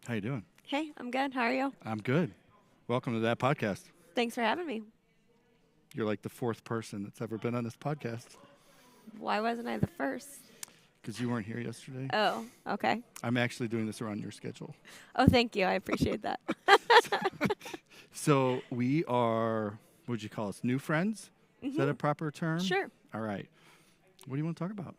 How you doing? Hey, I'm good. How are you? I'm good. Welcome to that podcast. Thanks for having me. You're like the fourth person that's ever been on this podcast Why wasn't I the first? because you weren't here yesterday. Oh, okay. I'm actually doing this around your schedule. Oh, thank you. I appreciate that. So we are, what would you call us, new friends? Is that a proper term? Sure. All right. What do you want to talk about?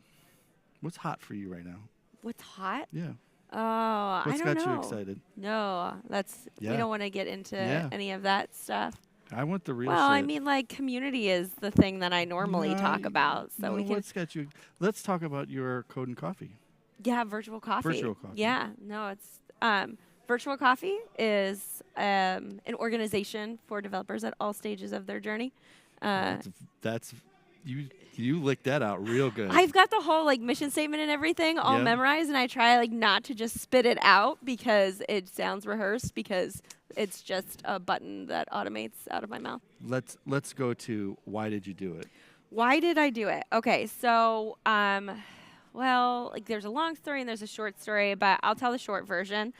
What's hot for you right now? What's hot? Yeah. Oh, What's I don't got know. you excited? No, we Yeah. don't want to get into Yeah. any of that stuff. I want the real Well, shit. I mean, like community is the thing that I normally talk about, so no, we can. what's got you? Let's talk about your Code and Coffee. Yeah, virtual coffee. Virtual coffee. Yeah, no, it's virtual coffee is an organization for developers at all stages of their journey. That's you licked that out real good. I've got the whole like mission statement and everything all Yeah. memorized, and I try like not to just spit it out because it sounds rehearsed because it's just a button that automates out of my mouth. Let's go to why did you do it? Why did I do it? Okay, so well, like there's a long story and there's a short story, but I'll tell the short version.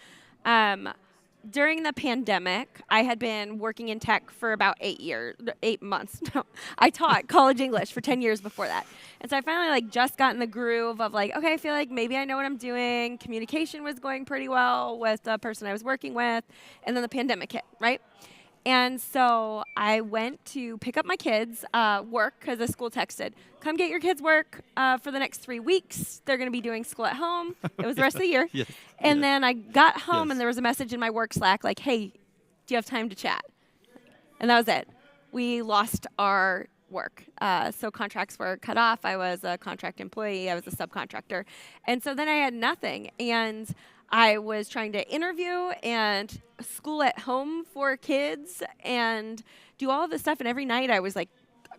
During the pandemic, I had been working in tech for about 8 months. No, I taught college English for 10 years before that. And so I finally like just got in the groove of like, okay, I feel like maybe I know what I'm doing. Communication was going pretty well with the person I was working with. And then the pandemic hit, right? And so I went to pick up my kids' work because the school texted, come get your kids' work for the next 3 weeks. They're going to be doing school at home. It was the rest of the year. Yes. And Yes. then I got home Yes. and there was a message in my work Slack like, hey, do you have time to chat? And that was it. We lost our work. So contracts were cut off. I was a contract employee. I was a subcontractor. And so then I had nothing. And I was trying to interview and school at home for kids and do all of this stuff. And every night I was like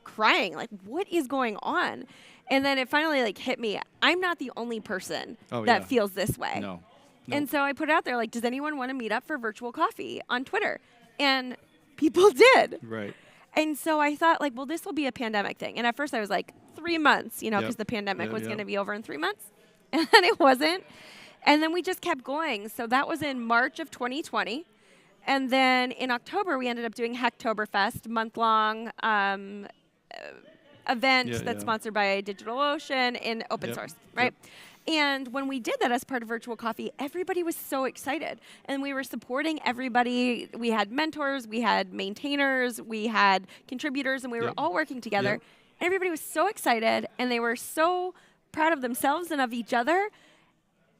crying, like, what is going on? And then it finally like hit me. I'm not the only person that yeah. feels this way. No. And so I put it out there like, does anyone want to meet up for virtual coffee on Twitter? And people did. Right. And so I thought like, well, this will be a pandemic thing. And at first I was like 3 months, because Yep. the pandemic Yep, was yep. going to be over in 3 months. And then it wasn't. And then we just kept going. So that was in March of 2020. And then in October, we ended up doing Hacktoberfest, month-long event Yeah, that's yeah. sponsored by DigitalOcean in open Yep, source, right? And when we did that as part of Virtual Coffee, everybody was so excited. And we were supporting everybody. We had mentors, we had maintainers, we had contributors, and we were Yep. all working together. Yep. And everybody was so excited, and they were so proud of themselves and of each other.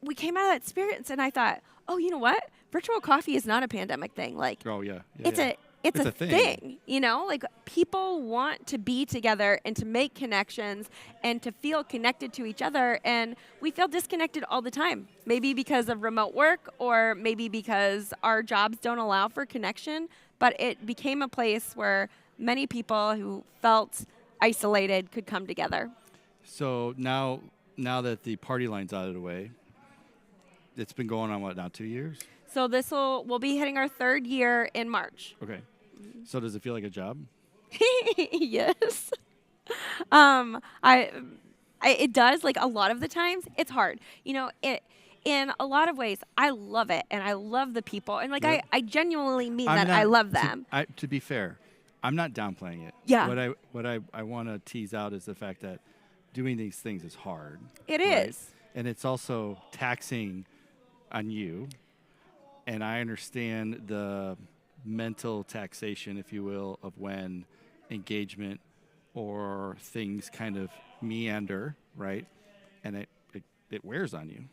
We came out of that experience, and I thought, oh, you know what? Virtual coffee is not a pandemic thing. Like, Oh yeah. it's yeah. it's It's a a thing. thing, like people want to be together and to make connections and to feel connected to each other, and we feel disconnected all the time, maybe because of remote work or maybe because our jobs don't allow for connection, but it became a place where many people who felt isolated could come together. So now that the party line's out of the way, it's been going on what now, 2 years? So we'll be hitting our 3rd year in March. Okay. So does it feel like a job? Yes. It does. Like a lot of the times, it's hard. In a lot of ways, I love it, and I love the people, and like Yep. I genuinely mean I'm that. not- I love to- them. To be fair, I'm not downplaying it. Yeah. What I want to tease out is the fact that doing these things is hard. It right? is. And it's also taxing on you. And I understand the mental taxation, if you will, of when engagement or things kind of meander, right? And it wears on you.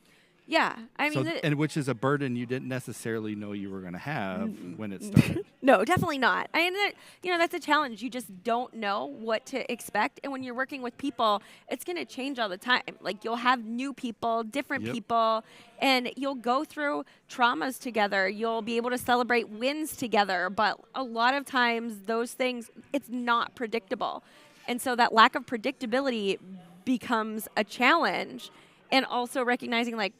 Yeah. I mean, And which is a burden you didn't necessarily know you were going to have when it started. no, definitely not. That's a challenge. You just don't know what to expect. And when you're working with people, it's going to change all the time. Like you'll have new people, different Yep. people, and you'll go through traumas together. You'll be able to celebrate wins together. But a lot of times those things, it's not predictable. And so that lack of predictability becomes a challenge. And also recognizing like,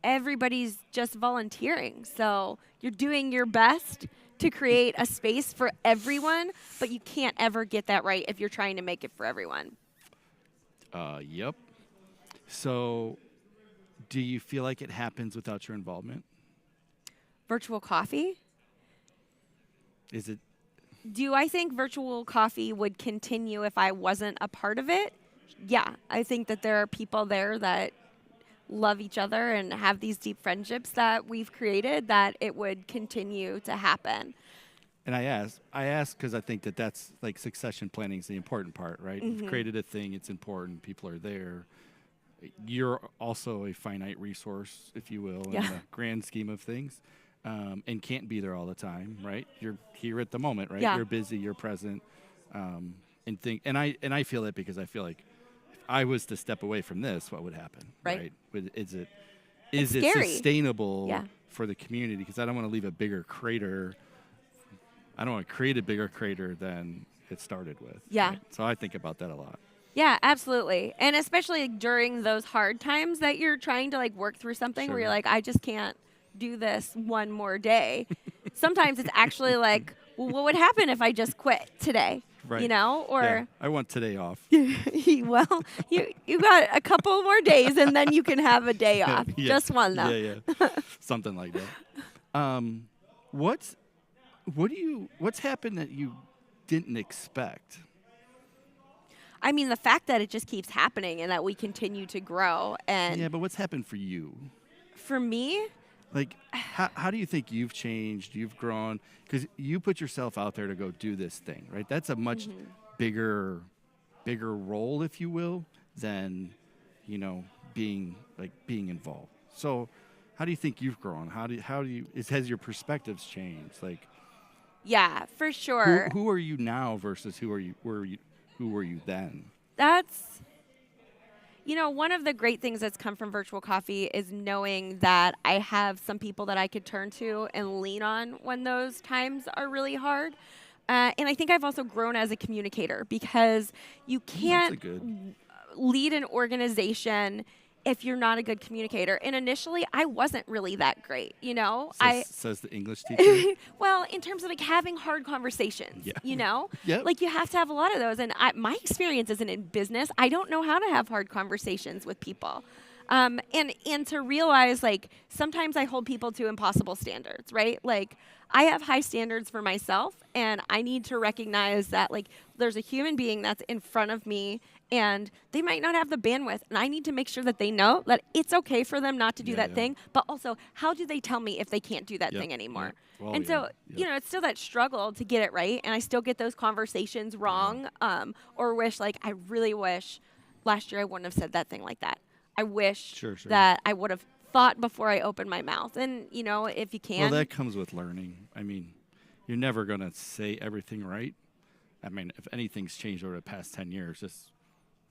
everybody's just volunteering. So you're doing your best to create a space for everyone, but you can't ever get that right if you're trying to make it for everyone. Yep. So do you feel like it happens without your involvement? Virtual coffee? Is it? Do I think virtual coffee would continue if I wasn't a part of it? Yeah, I think that there are people there that love each other and have these deep friendships that we've created, that it would continue to happen. And I ask because I think that that's like succession planning is the important part, right? You've created a thing; it's important. People are there. You're also a finite resource, if you will, in the grand scheme of things, and can't be there all the time, right? You're here at the moment, right? Yeah. You're busy, you're present, and I feel it because I feel like if I was to step away from this, what would happen, Right. Is it It's scary. sustainable Yeah. for the community? Because I don't want to leave a bigger crater. I don't want to create a bigger crater than it started with. Yeah. Right? So I think about that a lot. Yeah, absolutely. And especially during those hard times that you're trying to like work through something where Sure. you're like, I just can't do this one more day. Sometimes it's actually like, well, what would happen if I just quit today? Right. You know? Yeah, Or I want today off. well, you got a couple more days and then you can have a day off. Yeah. Just one though. Yeah. Something like that. What's happened that you didn't expect? I mean, the fact that it just keeps happening and that we continue to grow. And Yeah, but what's happened for you? for me, Like, how do you think you've changed? You've grown because you put yourself out there to go do this thing, right? That's a much bigger role, if you will, than being involved. So, how do you think you've grown? How do you has your perspectives changed? Like, yeah, for sure. who are you now versus who were you then? That's, one of the great things that's come from virtual coffee is knowing that I have some people that I could turn to and lean on when those times are really hard. And I think I've also grown as a communicator because you That's can't a good. lead an organization if you're not a good communicator. And initially, I wasn't really that great, Says the English teacher. Well, in terms of like having hard conversations, Yeah. Yep. like you have to have a lot of those. And my experience isn't in business. I don't know how to have hard conversations with people. And to realize like sometimes I hold people to impossible standards, right? Like I have high standards for myself and I need to recognize that like there's a human being that's in front of me and they might not have the bandwidth and I need to make sure that they know that it's okay for them not to do that thing, but also how do they tell me if they can't do that thing anymore? Well, and so, it's still that struggle to get it right and I still get those conversations wrong or I really wish last year I wouldn't have said that thing like that. I wish Sure. that I would have thought before I opened my mouth. And, if you can. Well, that comes with learning. I mean, you're never going to say everything right. I mean, if anything's changed over the past 10 years,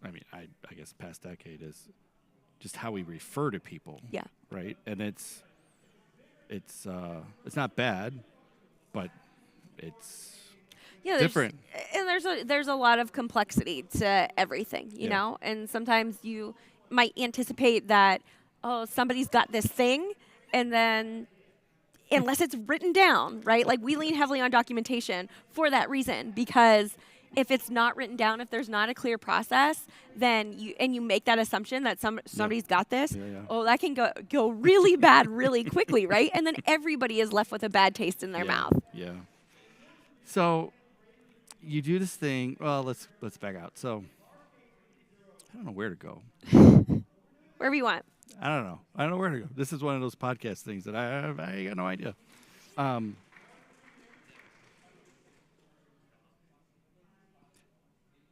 I guess past decade is just how we refer to people. Yeah. Right? And it's not bad, but it's different. And there's a lot of complexity to everything, you know? And sometimes you might anticipate that, somebody's got this thing, and then unless it's written down, right? Like we lean heavily on documentation for that reason, because if it's not written down, if there's not a clear process, then you make that assumption that somebody's got this. That can go really bad really quickly, right? And then everybody is left with a bad taste in their mouth. Yeah. So you do this thing. Well, let's back out. So I don't know where to go. Wherever you want. I don't know. I don't know where to go. This is one of those podcast things that I got no idea.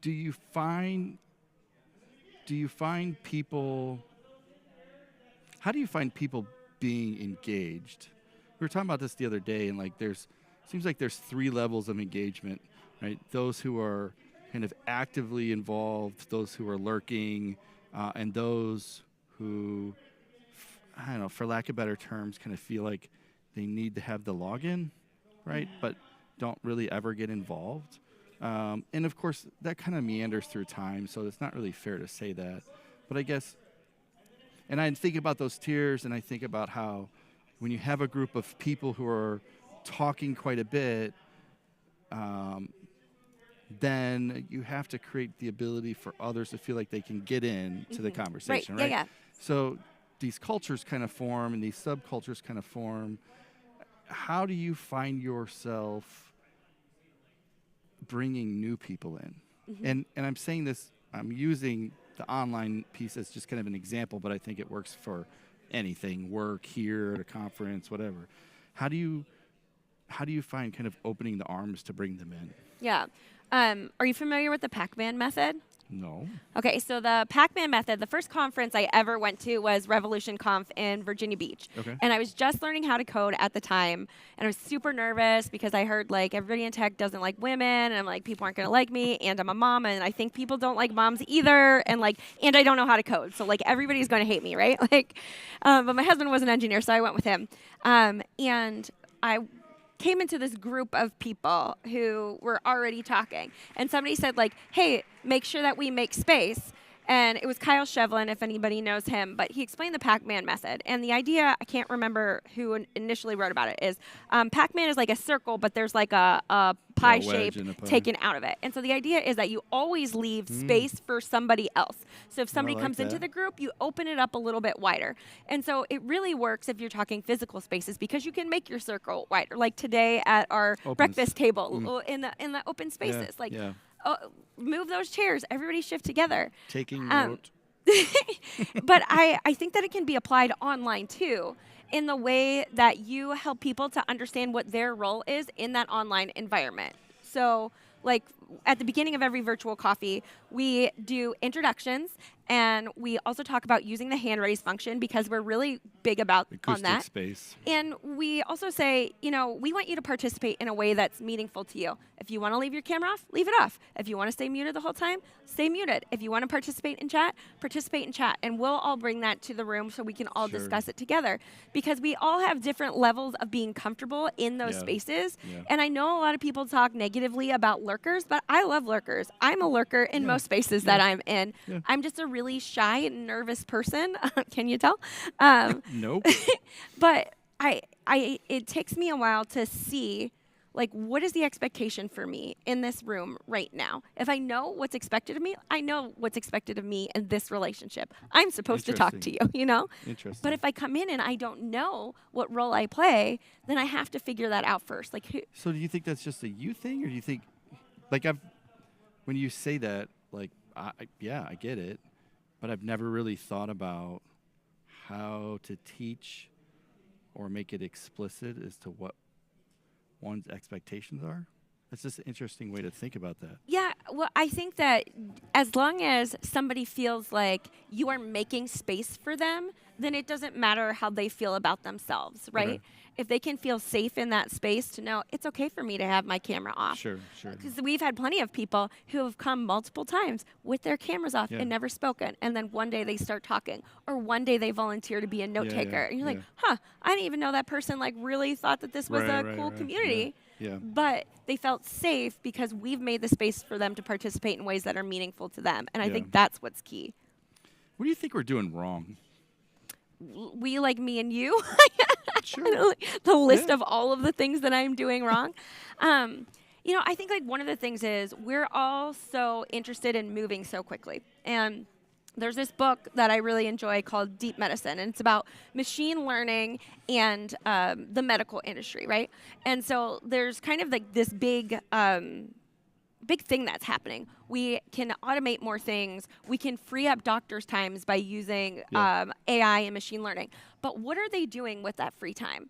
Do you find people? How do you find people being engaged? We were talking about this the other day, and seems like there's 3 levels of engagement, right? Those who are kind of actively involved, those who are lurking, and those who, I don't know, for lack of better terms, kind of feel like they need to have the login, right? But don't really ever get involved. And of course, that kind of meanders through time, so it's not really fair to say that. But I guess, and I think about those tiers, and I think about how when you have a group of people who are talking quite a bit, then you have to create the ability for others to feel like they can get in to the conversation, right? Yeah. So these cultures kind of form, and these subcultures kind of form. how do you find yourself bringing new people in? And I'm saying this, I'm using the online piece as just kind of an example, but I think it works for anything, work, here, at a conference, whatever. How do you find kind of opening the arms to bring them in? Yeah. Are you familiar with the Pac-Man method? No. Okay, so the Pac-Man method, the first conference I ever went to was Revolution Conf in Virginia Beach. Okay. And I was just learning how to code at the time. And I was super nervous because I heard like everybody in tech doesn't like women. And I'm like, people aren't going to like me. And I'm a mom. And I think people don't like moms either. And I don't know how to code. So like everybody's going to hate me, right? But my husband was an engineer, so I went with him. And I came into this group of people who were already talking, and somebody said like, hey, make sure that we make space. And it was Kyle Shevlin, if anybody knows him, but he explained the Pac-Man method. And the idea, I can't remember who initially wrote about it, is Pac-Man is like a circle, but there's like a pie shape taken out of it. And so the idea is that you always leave space for somebody else. So if somebody comes into the group, you open it up a little bit wider. And so it really works if you're talking physical spaces because you can make your circle wider. Like today at our breakfast table in the open spaces. Move those chairs. Everybody shift together. Taking note. But I think that it can be applied online too, in the way that you help people to understand what their role is in that online environment. So, like at the beginning of every virtual coffee, we do introductions, and we also talk about using the hand raise function because we're really big about acoustic on that space. And we also say, we want you to participate in a way that's meaningful to you. If you want to leave your camera off, leave it off. If you want to stay muted the whole time, stay muted. If you want to participate in chat, participate in chat. And we'll all bring that to the room so we can all discuss it together. Because we all have different levels of being comfortable in those spaces. Yeah. And I know a lot of people talk negatively about lurkers, but I love lurkers. I'm a lurker in most spaces that I'm in. Yeah. I'm just a really shy and nervous person. Can you tell? Nope. But it takes me a while to see, like, what is the expectation for me in this room right now? If I know what's expected of me, I know what's expected of me in this relationship. I'm supposed to talk to you, Interesting. But if I come in and I don't know what role I play, then I have to figure that out first. So do you think that's just a you thing, or do you think, when you say that, I get it, but I've never really thought about how to teach or make it explicit as to what one's expectations are. That's just an interesting way to think about that. Yeah, well, I think that as long as somebody feels like you are making space for them, then it doesn't matter how they feel about themselves, right? Okay. If they can feel safe in that space to know it's okay for me to have my camera off. Sure. Because we've had plenty of people who have come multiple times with their cameras off and never spoken. And then one day they start talking, or one day they volunteer to be a note taker. And you're like, I didn't even know that person really thought that this was a cool community. Yeah. But they felt safe because we've made the space for them to participate in ways that are meaningful to them. And I think that's what's key. What do you think we're doing wrong? We, like me and you? Sure. The list of all of the things that I'm doing wrong. I think one of the things is we're all so interested in moving so quickly. And there's this book that I really enjoy called Deep Medicine, and it's about machine learning and the medical industry, right? And so there's kind of this big thing that's happening. We can automate more things. We can free up doctors' times by using AI and machine learning. But what are they doing with that free time?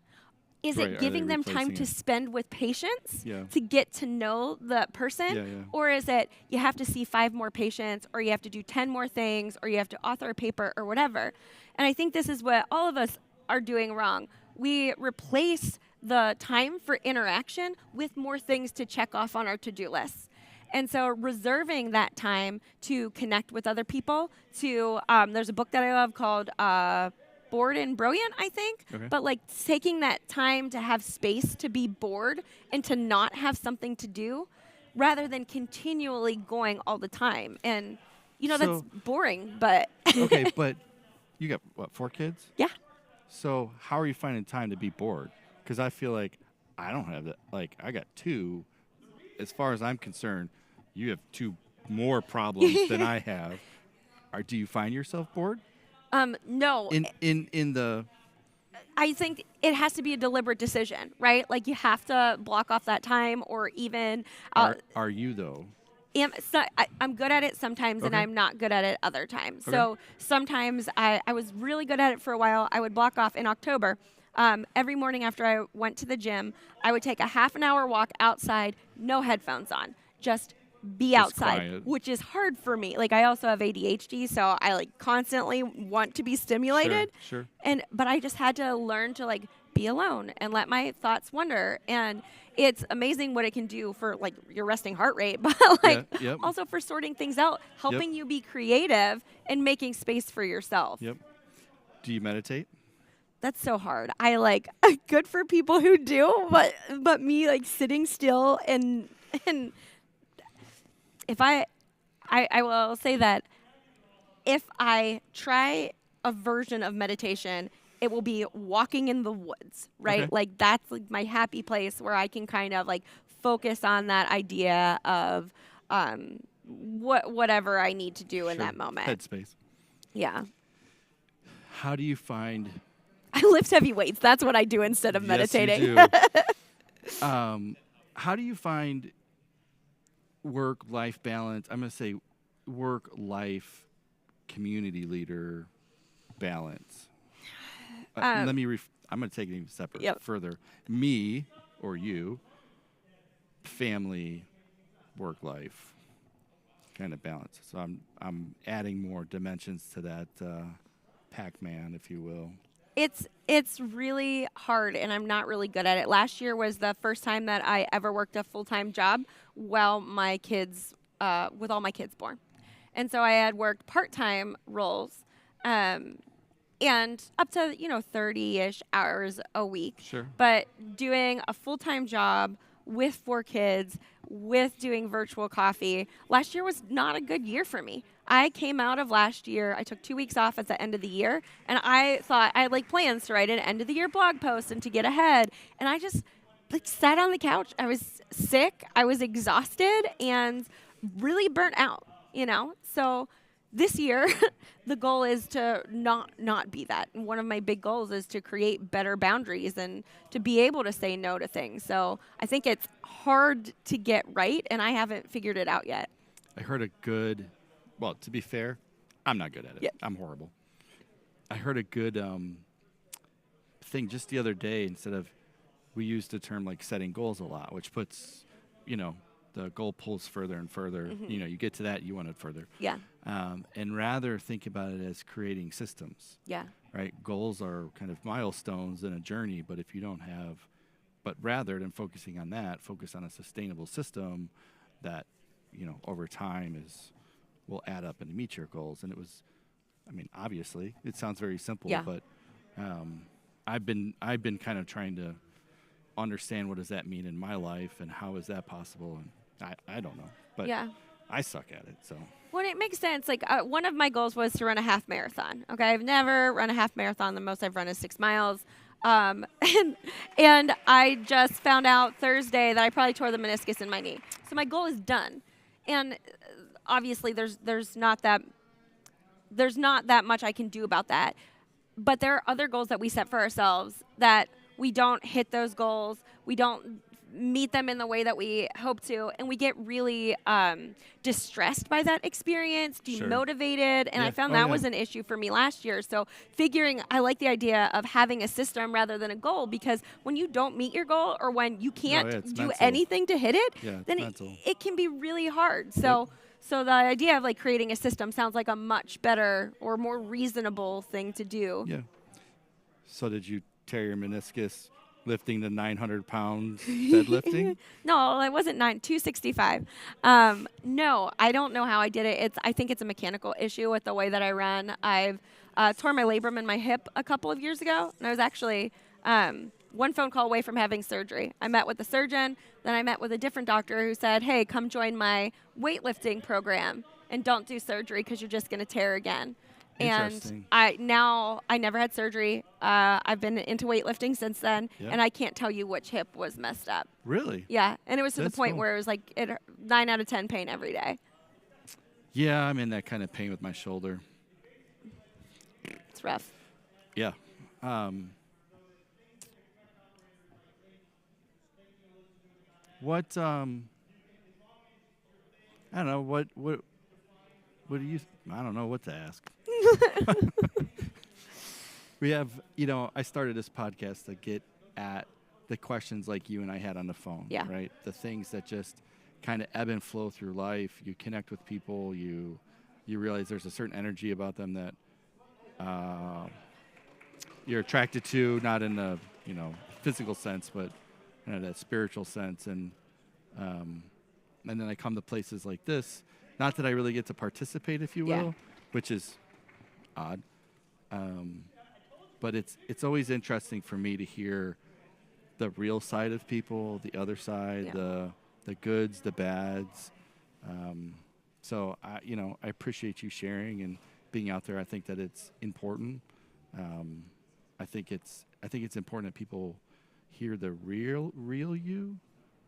Is it giving them time to spend with patients to get to know the person? Or is it you have to see 5 more patients, or you have to do 10 more things, or you have to author a paper or whatever? And I think this is what all of us are doing wrong. We replace the time for interaction with more things to check off on our to-do lists. And so reserving that time to connect with other people, there's a book that I love called Bored and Brilliant, I think. Okay. But taking that time to have space to be bored and to not have something to do rather than continually going all the time. And, that's boring, but. Okay, but you got, 4 kids? Yeah. So how are you finding time to be bored? Because I feel like I don't have that. I got 2. As far as I'm concerned, you have 2 more problems than I have. Or do you find yourself bored? No. In the I think it has to be a deliberate decision, right? Like you have to block off that time, or even Are you though? I'm good at it sometimes, and Okay. I'm not good at it other times. Okay. So sometimes I was really good at it for a while. I would block off in October. Every morning after I went to the gym, I would take a half an hour walk outside, no headphones on, just be Just outside, quiet. which is hard for me. Like I also have ADHD, so I like constantly want to be stimulated. Sure. But I just had to learn to like be alone and let my thoughts wander. And it's amazing what it can do for like your resting heart rate, but like Yeah. Yep. also for sorting things out, helping you be creative and making space for yourself. Yep. Do you meditate? That's so hard. I like good for people who do, but me like sitting still and if I will say that if I try a version of meditation, it will be walking in the woods, right? Okay. Like that's like my happy place where I can kind of like focus on that idea of whatever I need to do in Sure. that moment. Headspace. Yeah. How do you find? I lift heavy weights. That's what I do instead of meditating. Yes, you do. How do you find work-life balance? I'm going to say work-life community leader balance. Let me. I'm going to take it even separate. Yep. Further, me or you, family, work life, kind of balance. So I'm adding more dimensions to that Pac-Man, if you will. It's really hard, and I'm not really good at it. Last year was the first time that I ever worked a full-time job while my kids, with all my kids born, and so I had worked part-time roles, and up to 30-ish hours a week. Sure. But doing a full-time job with 4 kids, with doing virtual coffee, last year was not a good year for me. I came out of last year, I took 2 weeks off at the end of the year, and I thought I had like plans to write an end of the year blog post and to get ahead. And I just like sat on the couch. I was sick, I was exhausted and really burnt out, So this year, the goal is to not be that. And one of my big goals is to create better boundaries and to be able to say no to things. So I think it's hard to get right, and I haven't figured it out yet. I heard well, to be fair, I'm not good at it. Yeah. I'm horrible. I heard a good thing just the other day. Instead of, we used the term like setting goals a lot, which puts, the goal pulls further and further. Mm-hmm. You get to that, you want it further. Yeah. And rather think about it as creating systems. Yeah. Right? Goals are kind of milestones in a journey, but if you don't have, but rather than focusing on that, focus on a sustainable system that, over time will add up and meet your goals. And it was, obviously, it sounds very simple, Yeah. but I've been kind of trying to understand what does that mean in my life and how is that possible, and I don't know, but Yeah. I suck at it. So Well, it makes sense. Like one of my goals was to run a half marathon. Okay, I've never run a half marathon. The most I've run is 6 miles. And I just found out Thursday that I probably tore the meniscus in my knee. So my goal is done. And obviously there's not that much I can do about that. But there are other goals that we set for ourselves that we don't hit those goals. We don't meet them in the way that we hope to, and we get really distressed by that experience, Sure. demotivated, and Yeah. I found Oh, that yeah. was an issue for me last year. So I like the idea of having a system rather than a goal, because when you don't meet your goal or when you can't yeah, it's do mental. anything to hit it, Yeah, it's then mental. it can be really hard. So the idea of like creating a system sounds like a much better or more reasonable thing to do. yeah. So did you tear your meniscus lifting the 900 pounds deadlifting? No, it wasn't 265. No, I don't know how I did it. I think it's a mechanical issue with the way that I run. I've tore my labrum in my hip a couple of years ago, and I was actually one phone call away from having surgery. I met with the surgeon, then I met with a different doctor who said, "Hey, come join my weightlifting program and don't do surgery because you're just going to tear again." And Interesting. I never had surgery. I've been into weightlifting since then, Yeah. and I can't tell you which hip was messed up. Really? Yeah, and it was to That's the point cool. where it was like 9 out of 10 pain every day. Yeah, I'm in that kind of pain with my shoulder. It's rough. Yeah. What I don't know what do you I don't know what to ask. We have, I started this podcast to get at the questions like you and I had on the phone, Yeah. right? The things that just kind of ebb and flow through life. You connect with people, you realize there's a certain energy about them that you're attracted to, not in a, physical sense, but in that spiritual sense. And then I come to places like this, not that I really get to participate, if you will, Yeah. which is odd. But it's always interesting for me to hear the real side of people, the other side, Yeah. the goods, the bads. So I appreciate you sharing and being out there. I think that it's important. I think it's important that people hear the real you,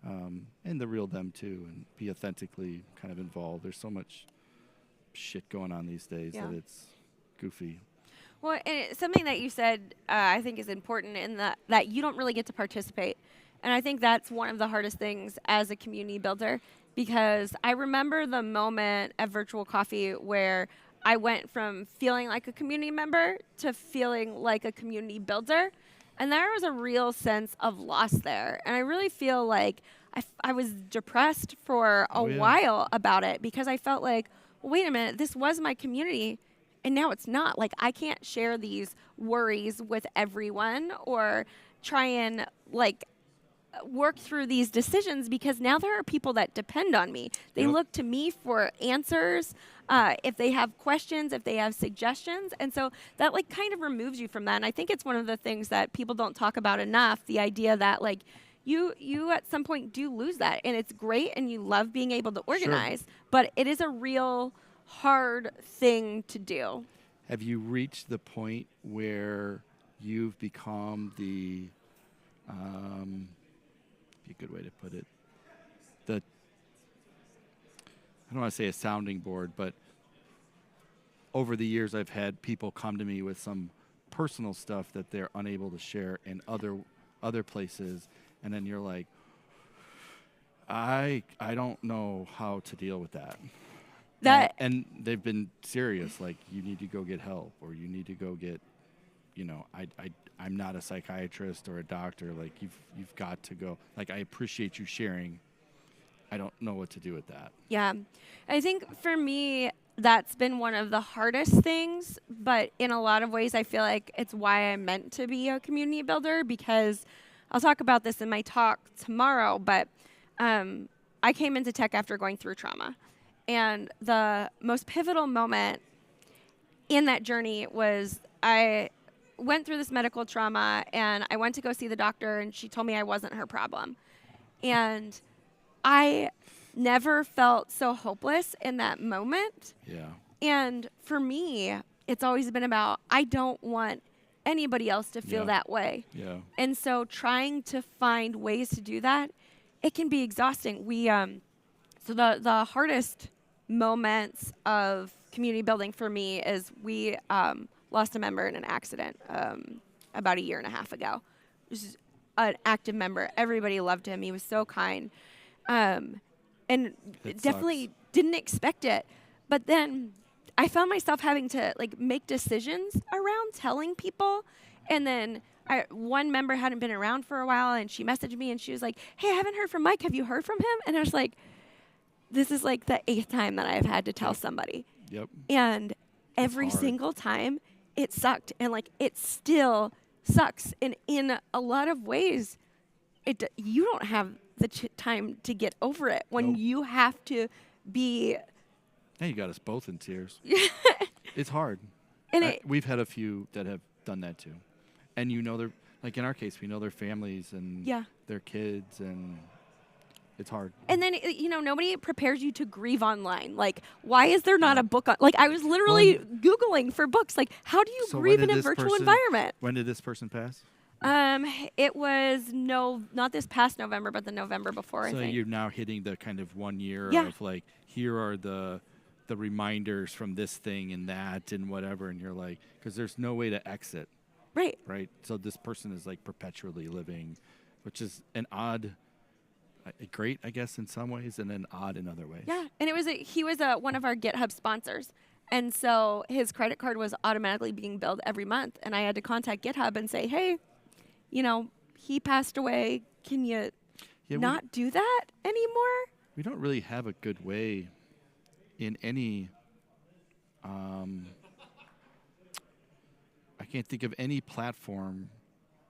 and the real them too, and be authentically kind of involved. There's so much shit going on these days that it's goofy. Well, and something that you said I think is important in that you don't really get to participate. And I think that's one of the hardest things as a community builder, because I remember the moment at Virtual Coffee where I went from feeling like a community member to feeling like a community builder. And there was a real sense of loss there. And I really feel like I was depressed for a while about it, because I felt like, well, wait a minute, this was my community. And now it's not. Like, I can't share these worries with everyone or try and, work through these decisions, because now there are people that depend on me. They look to me for answers, if they have questions, if they have suggestions. And so that, kind of removes you from that. And I think it's one of the things that people don't talk about enough, the idea that, you at some point do lose that. And it's great, and you love being able to organize. But it is a real hard thing to do. Have you reached the point where you've become the, be a good way to put it, I don't want to say a sounding board, but over the years I've had people come to me with some personal stuff that they're unable to share in other places, and then you're like, I don't know how to deal with that. And they've been serious, like, you need to go get help, or you need to go get, I'm not a psychiatrist or a doctor. Like, you've got to go. Like, I appreciate you sharing. I don't know what to do with that. Yeah. I think for me, that's been one of the hardest things, but in a lot of ways, I feel like it's why I'm meant to be a community builder, because I'll talk about this in my talk tomorrow, but I came into tech after going through trauma. And the most pivotal moment in that journey was I went through this medical trauma, and I went to go see the doctor, and she told me I wasn't her problem. And I never felt so hopeless in that moment. Yeah. And for me, it's always been about, I don't want anybody else to feel that way. Yeah. And so trying to find ways to do that, it can be exhausting. So the hardest moments of community building for me is we lost a member in an accident about 1.5 years ago. It was an active member. Everybody loved him. He was so kind. And definitely didn't expect it. But then I found myself having to make decisions around telling people. And then one member hadn't been around for a while, and she messaged me, and she was like, "Hey, I haven't heard from Mike. Have you heard from him?" And I was like, this is the 8th time that I've had to tell somebody. Yep. And every single time it sucked. And it still sucks. And in a lot of ways, you don't have the time to get over it when you have to be. Hey, you got us both in tears. It's hard. And we've had a few that have done that too. And they're, in our case, we know their families and their kids, and it's hard. And then, nobody prepares you to grieve online. Why is there not a book on? I was literally Googling for books. How do you grieve in a virtual environment? When did this person pass? It was not this past November, but the November before, I think. So you're now hitting the kind of 1 year of here are the reminders from this thing and that and whatever. And you're like, because there's no way to exit. Right. Right. So this person is perpetually living, which is an odd great, I guess, in some ways, and then odd in other ways. Yeah, and he was one of our GitHub sponsors. And so his credit card was automatically being billed every month. And I had to contact GitHub and say, hey, he passed away. Can you not do that anymore? We don't really have a good way in any, I can't think of any platform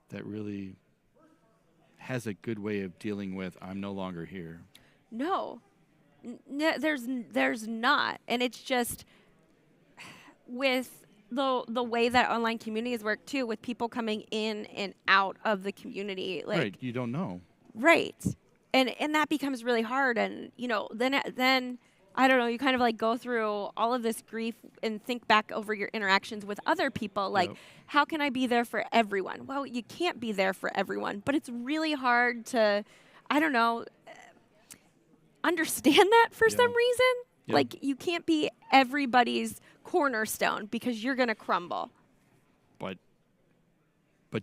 that really has a good way of dealing with, I'm no longer here. No, there's not. And it's just with the way that online communities work too, with people coming in and out of the community, like right, you don't know. Right. And that becomes really hard. And, then I don't know, you kind of like go through all of this grief and think back over your interactions with other people. Like, how can I be there for everyone? Well, you can't be there for everyone, but it's really hard to, I don't know, understand that for some reason. Yeah. Like, you can't be everybody's cornerstone because you're going to crumble. But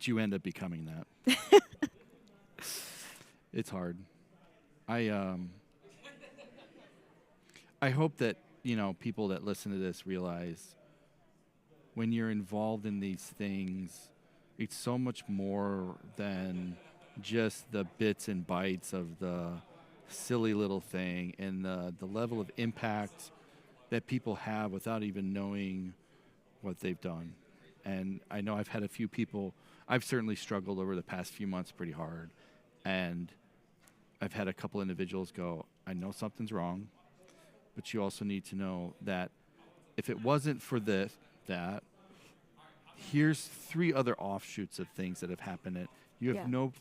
you end up becoming that. It's hard. I hope that, people that listen to this realize when you're involved in these things, it's so much more than just the bits and bytes of the silly little thing, and the level of impact that people have without even knowing what they've done. And I know I've had a few people, I've certainly struggled over the past few months pretty hard. And I've had a couple individuals go, I know something's wrong, but you also need to know that if it wasn't for that, here's 3 other offshoots of things that have happened. That you have no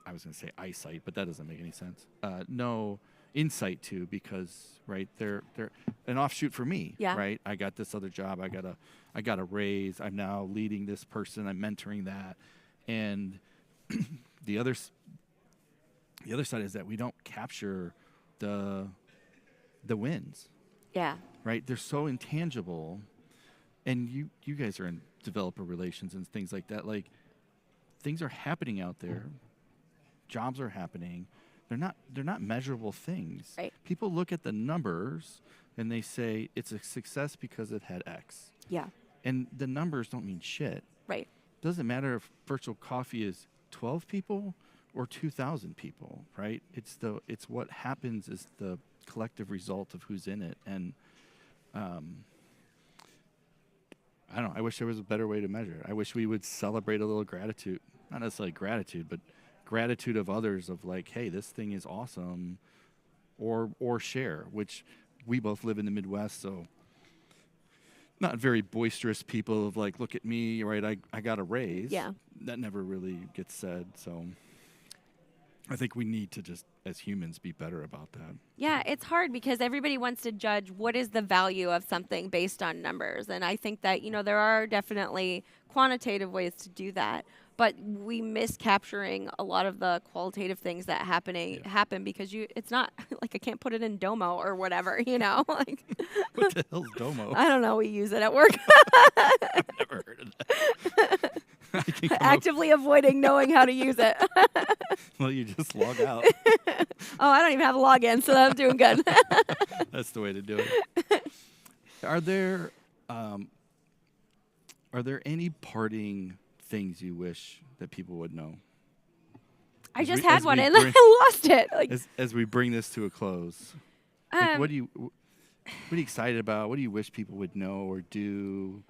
I was going to say eyesight, but that doesn't make any sense. No insight to, because they're an offshoot for me. Yeah. Right. I got this other job. I got a raise. I'm now leading this person. I'm mentoring that, and the other side is that we don't capture the wins. Yeah. Right. They're so intangible, and you guys are in developer relations and things like that. Like, things are happening out there. Jobs are happening. They're not measurable things. Right. People look at the numbers and they say it's a success because it had X. Yeah. And the numbers don't mean shit. Right. Doesn't matter if Virtual Coffee is 12 people or 2,000 people, right? It's what happens is the collective result of who's in it. And I don't know. I wish there was a better way to measure it. I wish we would celebrate a little gratitude. Not necessarily gratitude, but gratitude of others, of like, hey, this thing is awesome, or share, which we both live in the Midwest, so not very boisterous people of like, look at me, right? I got a raise. Yeah. That never really gets said. So I think we need to just, as humans, be better about that. Yeah, it's hard because everybody wants to judge what is the value of something based on numbers. And I think that, there are definitely quantitative ways to do that. But we miss capturing a lot of the qualitative things that happen because it's not like I can't put it in Domo or whatever, like what the hell's Domo? I don't know. We use it at work. I've never heard of that. Actively avoiding knowing how to use it. Well, you just log out. Oh, I don't even have a login, so I'm doing good. That's the way to do it. Are there any parting things you wish that people would know? I just had one and I lost it. Like, as we bring this to a close, what are you excited about? What do you wish people would know or do?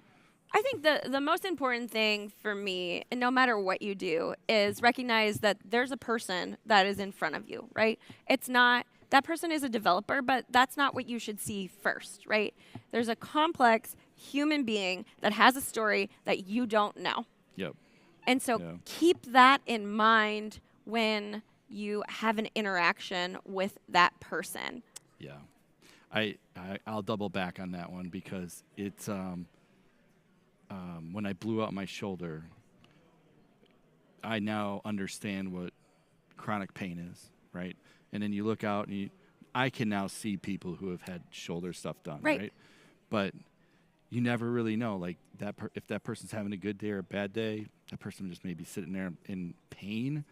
I think the most important thing for me, and no matter what you do, is recognize that there's a person that is in front of you, right? It's not, that person is a developer, but that's not what you should see first, right? There's a complex human being that has a story that you don't know. Yep. And so keep that in mind when you have an interaction with that person. Yeah. I'll double back on that one because it's when I blew out my shoulder, I now understand what chronic pain is, right? And then you look out and I can now see people who have had shoulder stuff done, right? But you never really know, like if that person's having a good day or a bad day, that person just may be sitting there in pain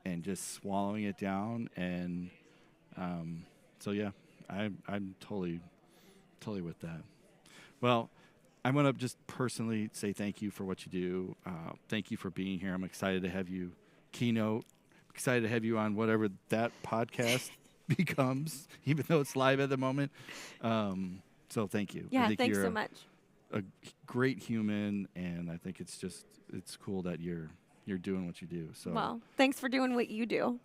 and just swallowing it down. And so, yeah, I'm totally with that. Well, I'm going to just personally say thank you for what you do. Thank you for being here. I'm excited to have you keynote. Excited to have you on whatever that podcast becomes, even though it's live at the moment. So thank you. Yeah, I think thanks you're so much. a great human, and I think it's cool that you're doing what you do. So Well, thanks for doing what you do.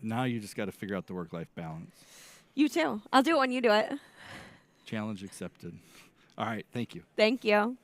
now you just got to figure out the work-life balance. You too. I'll do it when you do it. Challenge accepted. All right. Thank you. Thank you.